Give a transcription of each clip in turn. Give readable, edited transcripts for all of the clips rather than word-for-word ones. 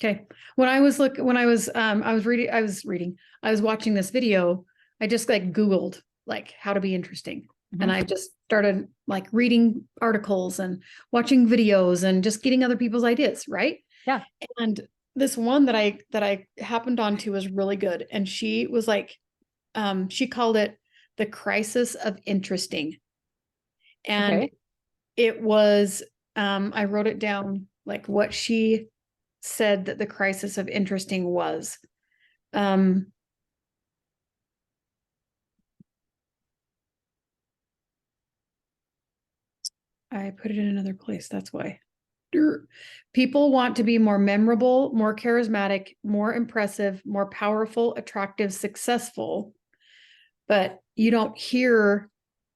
Okay. I was watching this video. I just like Googled like how to be interesting. And I just started like reading articles and watching videos and just getting other people's ideas. Right. Yeah. And this one that I happened onto was really good. And she was like, she called it the crisis of interesting. And it was, I wrote it down like what she said that the crisis of interesting was. I put it in another place. That's why. People want to be more memorable, more charismatic, more impressive, more powerful, attractive, successful. But you don't hear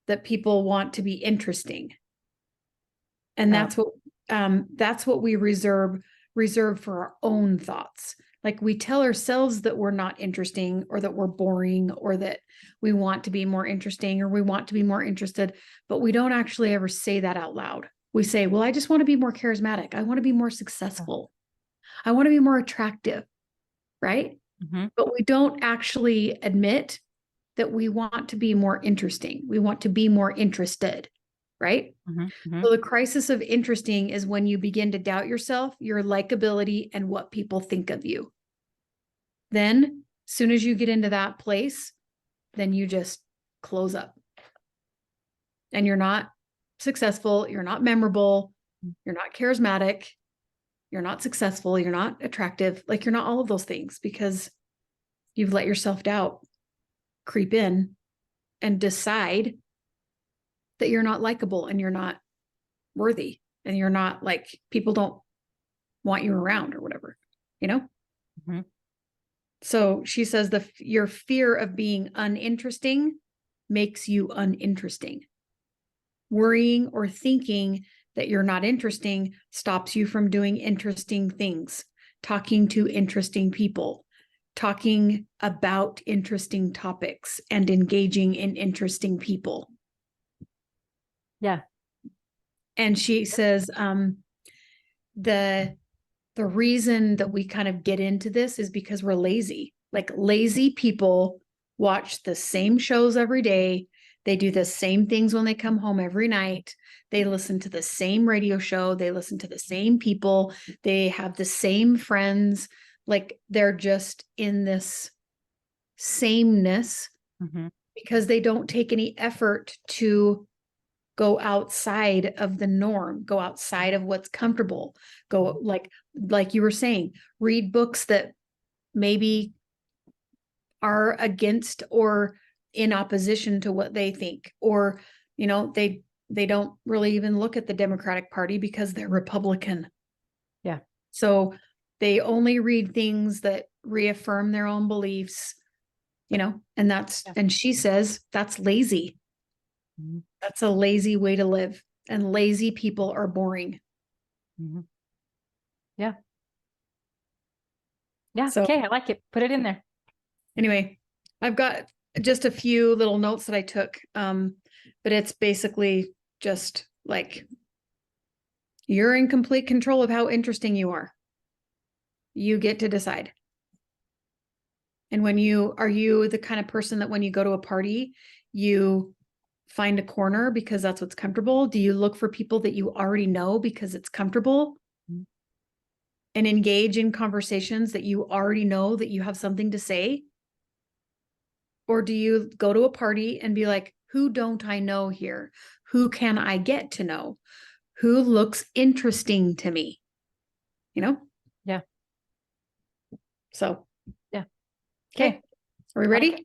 that people want to be interesting. And that's what we reserve for our own thoughts. Like we tell ourselves that we're not interesting or that we're boring or that we want to be more interesting or we want to be more interested, but we don't actually ever say that out loud. We say, well, I just want to be more charismatic. I want to be more successful. I want to be more attractive. Right. But we don't actually admit that we want to be more interesting. We want to be more interested. Right. So the crisis of interesting is when you begin to doubt yourself, your likability, and what people think of you. Then, as soon as you get into that place, then you just close up. And you're not successful, you're not memorable, you're not charismatic, you're not successful, you're not attractive, like you're not all of those things because you've let your self-doubt creep in and decide that you're not likable and you're not worthy and you're not like people don't want you around or whatever, you know? So she says your fear of being uninteresting makes you uninteresting. Worrying or thinking that you're not interesting stops you from doing interesting things, talking to interesting people, talking about interesting topics, and engaging in interesting people. Yeah. And she says the reason that we kind of get into this is because we're lazy. Like lazy people watch the same shows every day. They do the same things when they come home every night. They listen to the same radio show. They listen to the same people. They have the same friends. Like they're just in this sameness because they don't take any effort to go outside of the norm, go outside of what's comfortable, go like you were saying, read books that maybe are against or in opposition to what they think, or, you know, they don't really even look at the Democratic Party because they're Republican. Yeah. So they only read things that reaffirm their own beliefs, you know, and and she says that's lazy. That's a lazy way to live, and lazy people are boring. Yeah. Yeah. So, okay. I like it. Put it in there. Anyway, I've got just a few little notes that I took. But it's basically just like you're in complete control of how interesting you are. You get to decide. And are you the kind of person that when you go to a party, you find a corner because that's what's comfortable? Do you look for people that you already know because it's comfortable? And engage in conversations that you already know that you have something to say? Or do you go to a party and be like, who don't I know here? Who can I get to know? Who looks interesting to me? You know? Yeah. So, yeah. Okay. Are we ready?